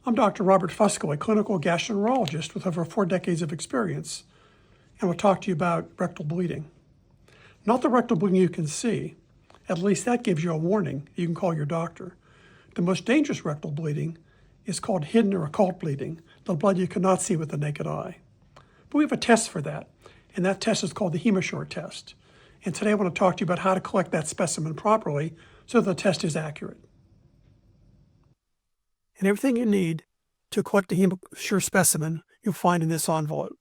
I'm Dr. Robert Fusco, a clinical gastroenterologist with over 4 decades of experience, and will talk to you about rectal bleeding. Not the rectal bleeding you can see, at least that gives you a warning. You can call your doctor. The most dangerous rectal bleeding is called hidden or occult bleeding, the blood you cannot see with the naked eye. But we have a test for that, and that test is called the Hemosure test. And today I want to talk to you about how to collect that specimen properly so the test is accurate. And everything you need to collect the Hemosure specimen you'll find in this envelope.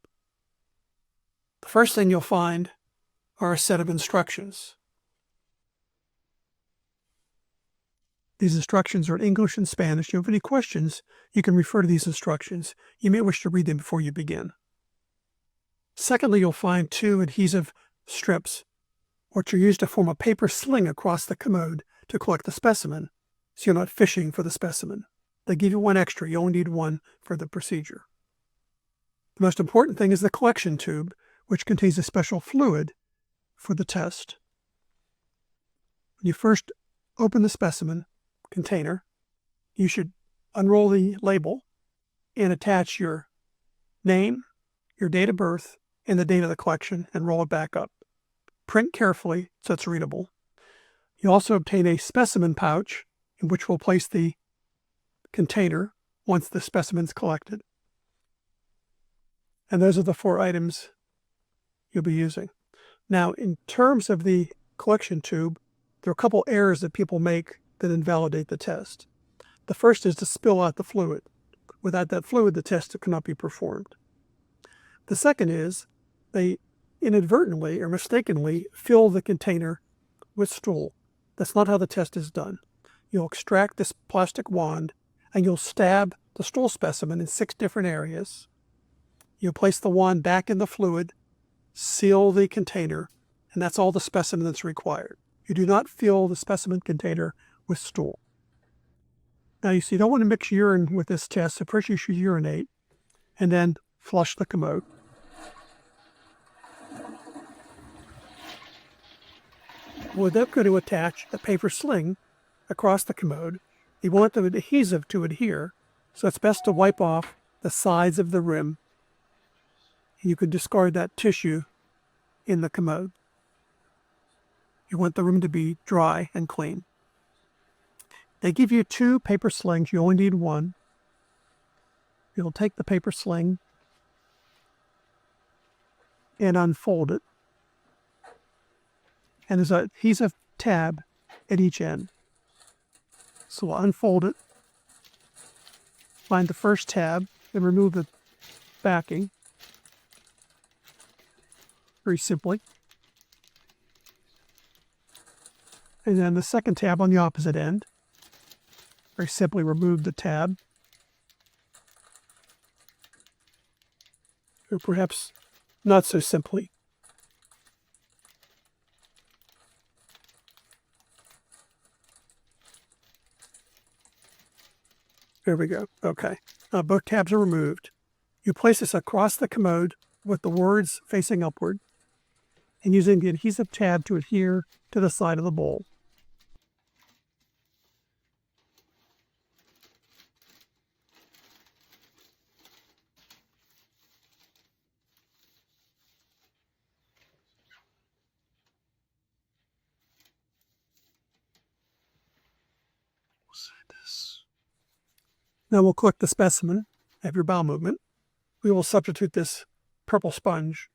The first thing you'll find are a set of instructions. These instructions are in English and Spanish. If you have any questions, you can refer to these instructions. You may wish to read them before you begin. Secondly, you'll find 2 adhesive strips, which are used to form a paper sling across the commode to collect the specimen, so you're not fishing for the specimen. They give you 1 extra. You only need 1 for the procedure. The most important thing is the collection tube, which contains a special fluid for the test. When you first open the specimen container, you should unroll the label and attach your name, your date of birth, and the date of the collection, and roll it back up. Print carefully so it's readable. You also obtain a specimen pouch in which we'll place the container once the specimen's collected. And those are the 4 items you'll be using. Now, in terms of the collection tube, there are a couple errors that people make that invalidate the test. The first is to spill out the fluid. Without that fluid, the test cannot be performed. The second is they inadvertently or mistakenly fill the container with stool. That's not how the test is done. You'll extract this plastic wand and you'll stab the stool specimen in 6 different areas. You'll place the wand back in the fluid, seal the container, and that's all the specimen that's required. You do not fill the specimen container with stool. Now you see, you don't want to mix urine with this test, so first you should urinate and then flush the commode. We're then going to attach a paper sling across the commode. You want the adhesive to adhere, so it's best to wipe off the sides of the rim. You can discard that tissue in the commode. You want the rim to be dry and clean. They give you 2 paper slings. You only need 1. You'll take the paper sling and unfold it. And there's an adhesive tab at each end. So we'll unfold it, find the first tab, and remove the backing very simply. And then the second tab on the opposite end. Very simply remove the tab. Or perhaps not so simply. There we go. Okay. Both tabs are removed. You place this across the commode with the words facing upward and using the adhesive tab to adhere to the side of the bowl. Now we'll collect the specimen of your bowel movement. We will substitute this purple sponge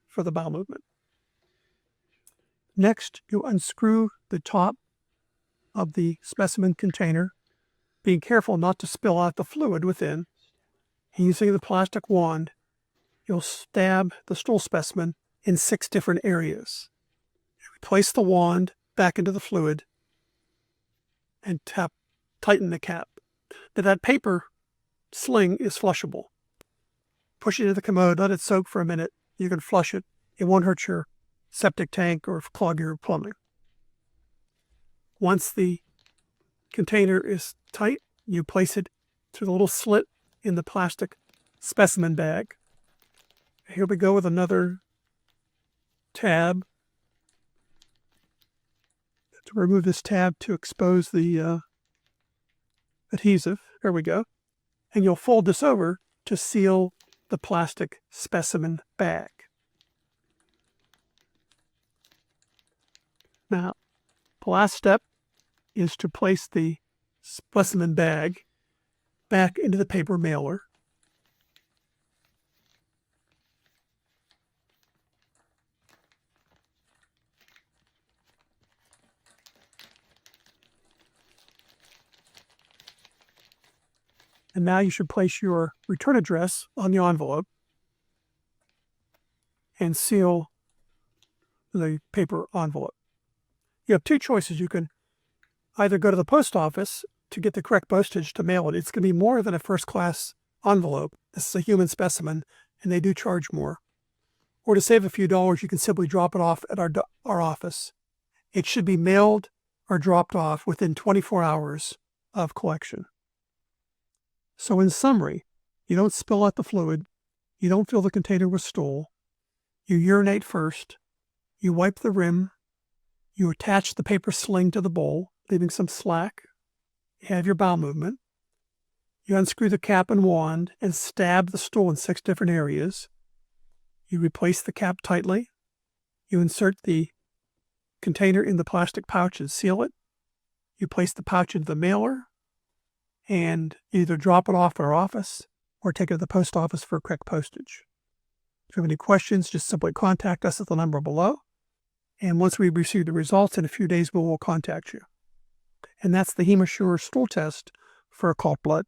for the bowel movement. Next, you unscrew the top of the specimen container, being careful not to spill out the fluid within. And using the plastic wand, you'll stab the stool specimen in 6 different areas. Place the wand back into the fluid and tighten the cap. Now that paper sling is flushable. Push it into the commode, let it soak for a minute. You can flush it. It won't hurt your septic tank or clog your plumbing. Once the container is tight, you place it through the little slit in the plastic specimen bag. Here we go with another tab. To remove this tab to expose the adhesive. There we go. and you'll fold this over to seal the plastic specimen bag. Now, the last step is to place the specimen bag back into the paper mailer. And now you should place your return address on the envelope and seal the paper envelope. You have two choices. You can either go to the post office to get the correct postage to mail it. It's going to be more than a first-class envelope. This is a human specimen, and they do charge more. Or to save a few dollars, you can simply drop it off at our office. It should be mailed or dropped off within 24 hours of collection. So in summary, you don't spill out the fluid, you don't fill the container with stool, you urinate first, you wipe the rim, you attach the paper sling to the bowl, leaving some slack, you have your bowel movement, you unscrew the cap and wand and stab the stool in 6 different areas, you replace the cap tightly, you insert the container in the plastic pouch and seal it, you place the pouch into the mailer, and either drop it off at our office or take it to the post office for correct postage. If you have any questions, just simply contact us at the number below. And once we receive the results in a few days, we will contact you. And that's the Hemosure stool test for occult blood.